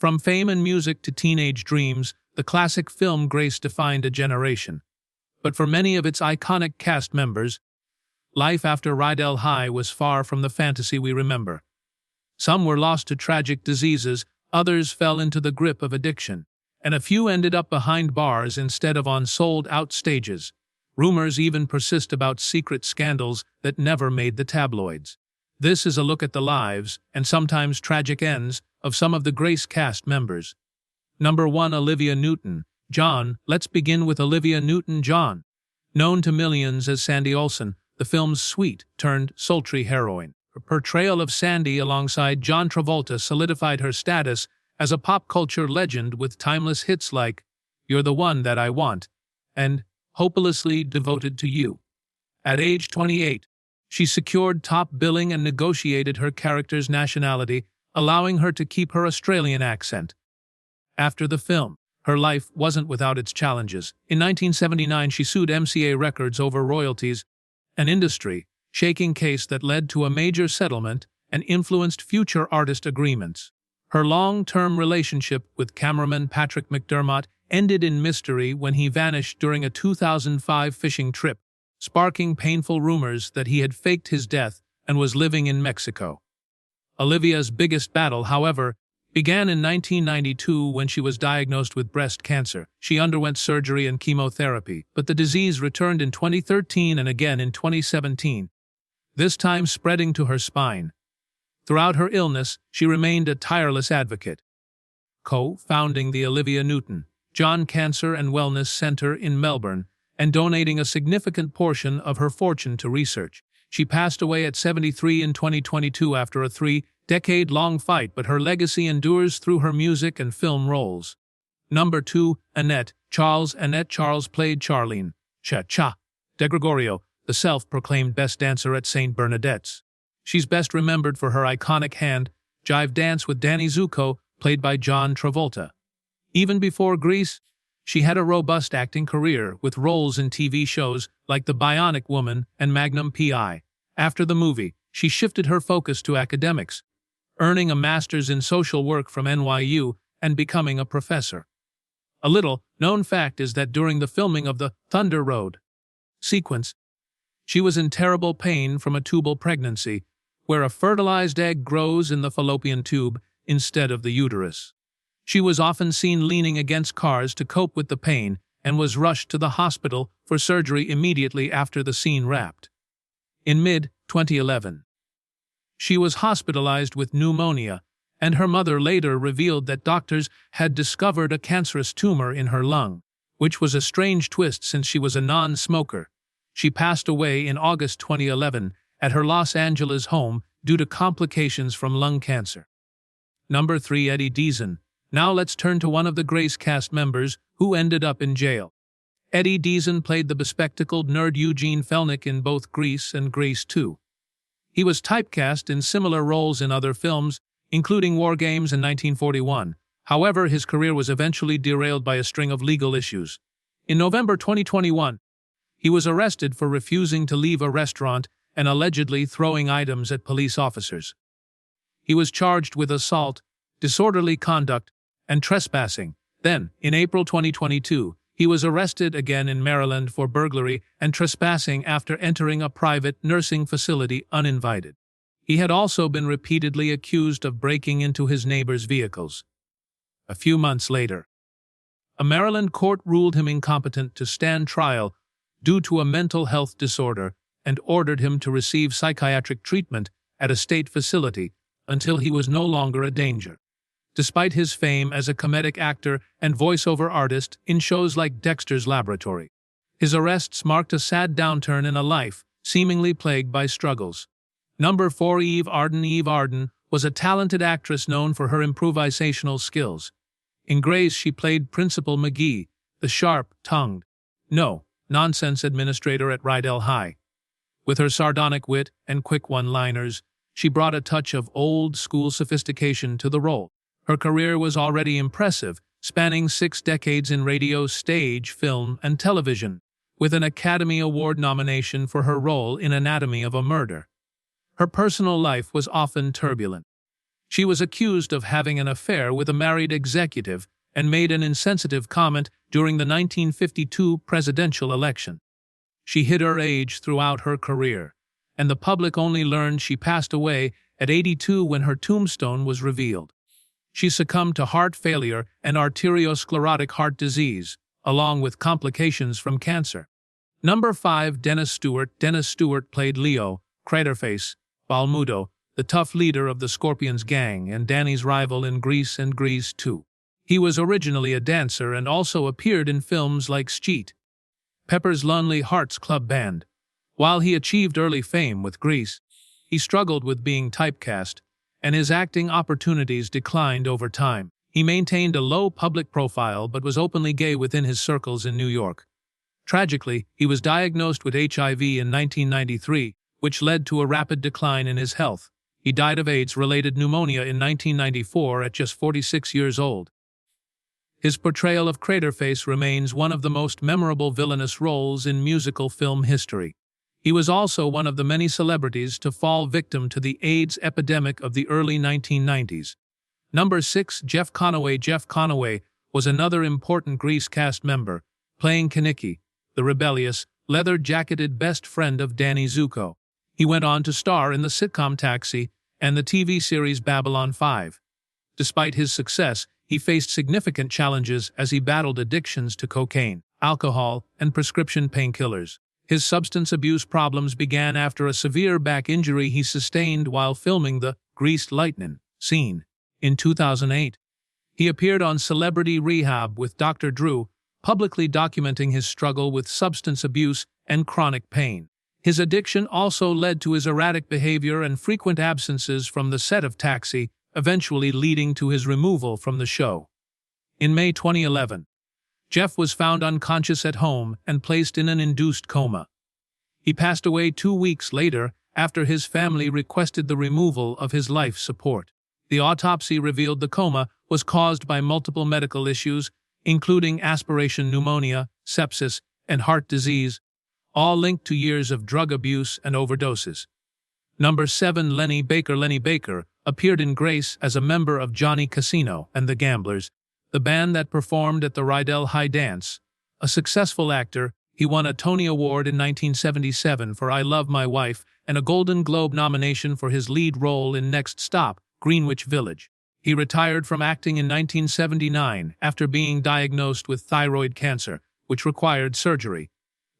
From fame and music to teenage dreams, the classic film Grace defined a generation. But for many of its iconic cast members, life after Rydell High was far from the fantasy we remember. Some were lost to tragic diseases, others fell into the grip of addiction, and a few ended up behind bars instead of on sold-out stages. Rumors even persist about secret scandals that never made the tabloids. This is a look at the lives, and sometimes tragic ends, of some of the Grace cast members. Number 1. Olivia Newton-John. Let's begin with Olivia Newton-John. Known to millions as Sandy Olsen, the film's sweet-turned-sultry heroine. Her portrayal of Sandy alongside John Travolta solidified her status as a pop-culture legend with timeless hits like You're the One That I Want and Hopelessly Devoted to You. At age 28, she secured top billing and negotiated her character's nationality, allowing her to keep her Australian accent. After the film, her life wasn't without its challenges. In 1979, she sued MCA Records over royalties, an industry-shaking case that led to a major settlement and influenced future artist agreements. Her long-term relationship with cameraman Patrick McDermott ended in mystery when he vanished during a 2005 fishing trip, sparking painful rumors that he had faked his death and was living in Mexico. Olivia's biggest battle, however, began in 1992 when she was diagnosed with breast cancer. She underwent surgery and chemotherapy, but the disease returned in 2013 and again in 2017, this time spreading to her spine. Throughout her illness, she remained a tireless advocate, co-founding the Olivia Newton-John Cancer and Wellness Center in Melbourne and donating a significant portion of her fortune to research. She passed away at 73 in 2022 after a 3-decade-long fight, but her legacy endures through her music and film roles. Number 2. Annette Charles. Annette Charles played Charlene Cha-Cha de Gregorio, the self-proclaimed best dancer at St. Bernadette's. She's best remembered for her iconic hand-jive dance with Danny Zuko, played by John Travolta. Even before Grease, she had a robust acting career with roles in TV shows like The Bionic Woman and Magnum P.I. After the movie, she shifted her focus to academics, earning a master's in social work from NYU and becoming a professor. A little-known fact is that during the filming of the Thunder Road sequence, she was in terrible pain from a tubal pregnancy, where a fertilized egg grows in the fallopian tube instead of the uterus. She was often seen leaning against cars to cope with the pain and was rushed to the hospital for surgery immediately after the scene wrapped. In mid-2011, she was hospitalized with pneumonia, and her mother later revealed that doctors had discovered a cancerous tumor in her lung, which was a strange twist since she was a non-smoker. She passed away in August 2011 at her Los Angeles home due to complications from lung cancer. Number 3. Eddie Deezen. Now let's turn to one of the Grace cast members who ended up in jail. Eddie Deezen played the bespectacled nerd Eugene Felnick in both Grease and Grease 2. He was typecast in similar roles in other films, including War Games in 1941. However, his career was eventually derailed by a string of legal issues. In November 2021, he was arrested for refusing to leave a restaurant and allegedly throwing items at police officers. He was charged with assault, disorderly conduct, and trespassing. Then, in April 2022, he was arrested again in Maryland for burglary and trespassing after entering a private nursing facility uninvited. He had also been repeatedly accused of breaking into his neighbors' vehicles. A few months later, a Maryland court ruled him incompetent to stand trial due to a mental health disorder and ordered him to receive psychiatric treatment at a state facility until he was no longer a danger. Despite his fame as a comedic actor and voiceover artist in shows like Dexter's Laboratory, his arrests marked a sad downturn in a life seemingly plagued by struggles. Number 4. Eve Arden. Eve Arden was a talented actress known for her improvisational skills. In Grace, she played Principal McGee, the sharp-tongued, no-nonsense administrator at Rydell High. With her sardonic wit and quick one-liners, she brought a touch of old-school sophistication to the role. Her career was already impressive, spanning 6 decades in radio, stage, film, and television, with an Academy Award nomination for her role in Anatomy of a Murder. Her personal life was often turbulent. She was accused of having an affair with a married executive and made an insensitive comment during the 1952 presidential election. She hid her age throughout her career, and the public only learned she passed away at 82 when her tombstone was revealed. She succumbed to heart failure and arteriosclerotic heart disease, along with complications from cancer. Number 5. Dennis Stewart. Dennis Stewart played Leo, Craterface, Balmudo, the tough leader of the Scorpions gang and Danny's rival in Grease and Grease 2. He was originally a dancer and also appeared in films like Skeet, Pepper's Lonely Hearts Club Band. While he achieved early fame with Grease, he struggled with being typecast, and his acting opportunities declined over time. He maintained a low public profile but was openly gay within his circles in New York. Tragically, he was diagnosed with HIV in 1993, which led to a rapid decline in his health. He died of AIDS-related pneumonia in 1994 at just 46 years old. His portrayal of Craterface remains one of the most memorable villainous roles in musical film history. He was also one of the many celebrities to fall victim to the AIDS epidemic of the early 1990s. Number 6. Jeff Conaway. Jeff Conaway was another important Grease cast member, playing Kenickie, the rebellious, leather-jacketed best friend of Danny Zuko. He went on to star in the sitcom Taxi and the TV series Babylon 5. Despite his success, he faced significant challenges as he battled addictions to cocaine, alcohol, and prescription painkillers. His substance abuse problems began after a severe back injury he sustained while filming the Greased Lightning scene in 2008. He appeared on Celebrity Rehab with Dr. Drew, publicly documenting his struggle with substance abuse and chronic pain. His addiction also led to his erratic behavior and frequent absences from the set of Taxi, eventually leading to his removal from the show. In May 2011, Jeff was found unconscious at home and placed in an induced coma. He passed away 2 weeks later after his family requested the removal of his life support. The autopsy revealed the coma was caused by multiple medical issues, including aspiration pneumonia, sepsis, and heart disease, all linked to years of drug abuse and overdoses. Number 7. Lenny Baker. Lenny Baker appeared in Grace as a member of Johnny Casino and the Gamblers, the band that performed at the Rydell High dance. A successful actor, he won a Tony Award in 1977 for I Love My Wife and a Golden Globe nomination for his lead role in Next Stop, Greenwich Village. He retired from acting in 1979 after being diagnosed with thyroid cancer, which required surgery.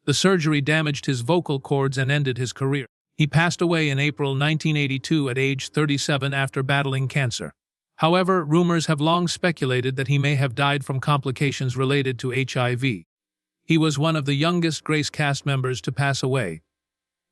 The surgery damaged his vocal cords and ended his career. He passed away in April 1982 at age 37 after battling cancer. However, rumors have long speculated that he may have died from complications related to HIV. He was one of the youngest Grace cast members to pass away.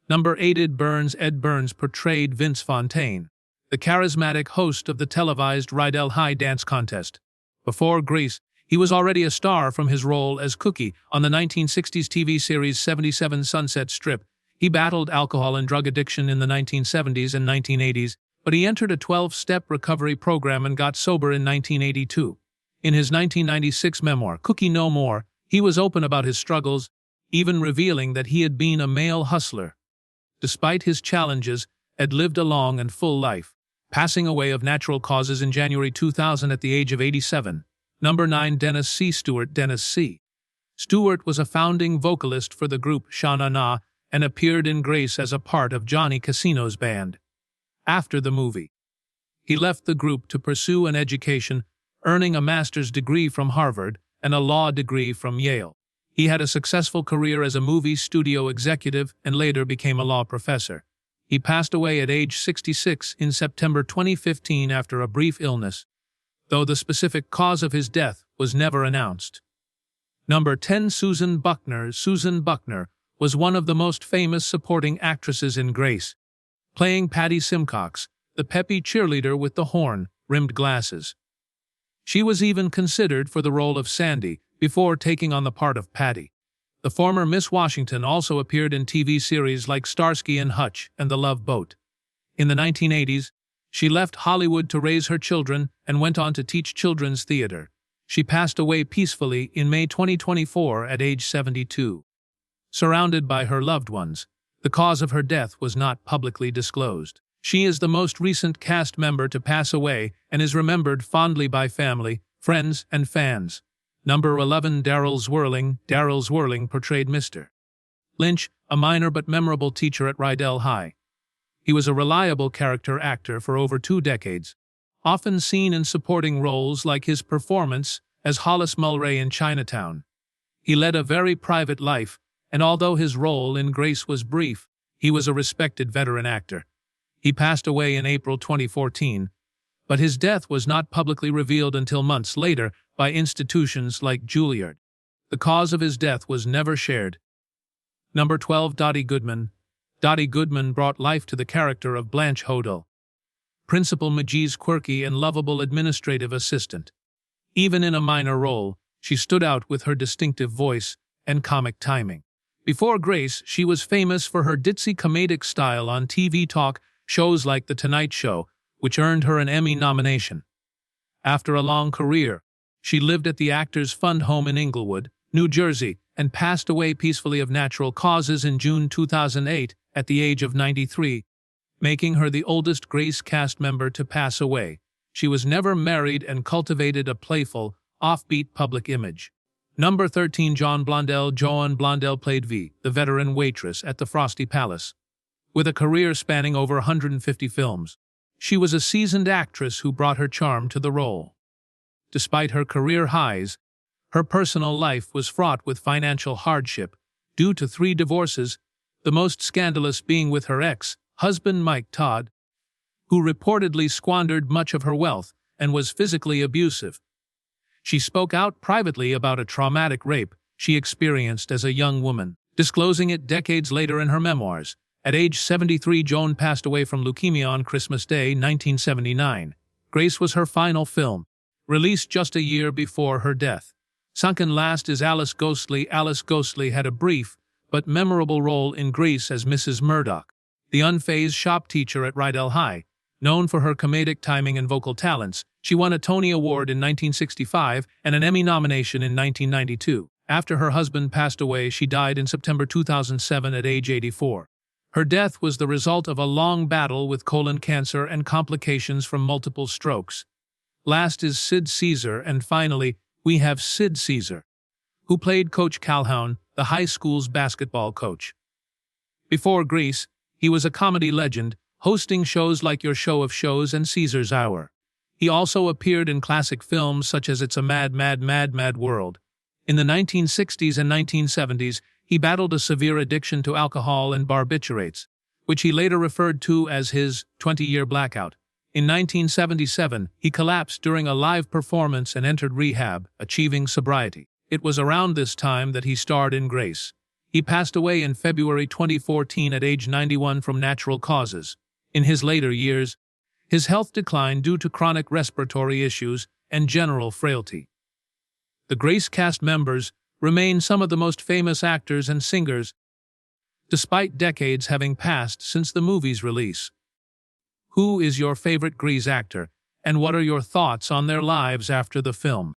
Number 8. Ed Burns. Ed Burns portrayed Vince Fontaine, the charismatic host of the televised Rydell High dance contest. Before Grease, he was already a star from his role as Cookie on the 1960s TV series 77 Sunset Strip. He battled alcohol and drug addiction in the 1970s and 1980s, but he entered a 12-step recovery program and got sober in 1982. In his 1996 memoir, Cookie No More, he was open about his struggles, even revealing that he had been a male hustler. Despite his challenges, Ed lived a long and full life, passing away of natural causes in January 2000 at the age of 87. Number 9. Dennis C. Stewart. Dennis C. Stewart was a founding vocalist for the group Sha Na Na and appeared in Grace as a part of Johnny Casino's band. After the movie, he left the group to pursue an education, earning a master's degree from Harvard and a law degree from Yale. He had a successful career as a movie studio executive and later became a law professor. He passed away at age 66 in September 2015 after a brief illness, though the specific cause of his death was never announced. Number 10. Susan Buckner. Susan Buckner was one of the most famous supporting actresses in Grace, playing Patty Simcox, the peppy cheerleader with the horn-rimmed glasses. She was even considered for the role of Sandy before taking on the part of Patty. The former Miss Washington also appeared in TV series like Starsky and Hutch and The Love Boat. In the 1980s, she left Hollywood to raise her children and went on to teach children's theater. She passed away peacefully in May 2024 at age 72. Surrounded by her loved ones, the cause of her death was not publicly disclosed. She is the most recent cast member to pass away and is remembered fondly by family, friends, and fans. Number 11. Rydell High. Rydell High portrayed Mr. Lynch, a minor but memorable teacher at Rydell High. He was a reliable character actor for over 2 decades, often seen in supporting roles like his performance as Hollis Mulwray in Chinatown. He led a very private life, and although his role in Grace was brief, he was a respected veteran actor. He passed away in April 2014, but his death was not publicly revealed until months later by institutions like Juilliard. The cause of his death was never shared. Number 12. Dottie Goodman. Dottie Goodman brought life to the character of Blanche Hodel, Principal McGee's quirky and lovable administrative assistant. Even in a minor role, she stood out with her distinctive voice and comic timing. Before Grace, she was famous for her ditzy comedic style on TV talk shows like The Tonight Show, which earned her an Emmy nomination. After a long career, she lived at the Actors Fund home in Inglewood, New Jersey, and passed away peacefully of natural causes in June 2008 at the age of 93, making her the oldest Grace cast member to pass away. She was never married and cultivated a playful, offbeat public image. Number 13. Joan Blondell. Joan Blondell played V, the veteran waitress at the Frosty Palace. With a career spanning over 150 films, she was a seasoned actress who brought her charm to the role. Despite her career highs, her personal life was fraught with financial hardship due to 3 divorces, the most scandalous being with her ex-husband Mike Todd, who reportedly squandered much of her wealth and was physically abusive. She spoke out privately about a traumatic rape she experienced as a young woman, disclosing it decades later in her memoirs. At age 73, Joan passed away from leukemia on Christmas Day, 1979. Grace was her final film, released just a year before her death. Sunken last is Alice Ghostly. Alice Ghostly had a brief but memorable role in Grace as Mrs. Murdoch, the unfazed shop teacher at Rydell High. Known for her comedic timing and vocal talents, she won a Tony Award in 1965 and an Emmy nomination in 1992. After her husband passed away, she died in September 2007 at age 84. Her death was the result of a long battle with colon cancer and complications from multiple strokes. Last is Sid Caesar, and finally, we have Sid Caesar, who played Coach Calhoun, the high school's basketball coach. Before Grease, he was a comedy legend, hosting shows like Your Show of Shows and Caesar's Hour. He also appeared in classic films such as It's a Mad, Mad, Mad, Mad World. In the 1960s and 1970s, he battled a severe addiction to alcohol and barbiturates, which he later referred to as his 20-year blackout. In 1977, he collapsed during a live performance and entered rehab, achieving sobriety. It was around this time that he starred in Grace. He passed away in February 2014 at age 91 from natural causes. In his later years, his health declined due to chronic respiratory issues and general frailty. The Grace cast members remain some of the most famous actors and singers, despite decades having passed since the movie's release. Who is your favorite Grease actor, and what are your thoughts on their lives after the film?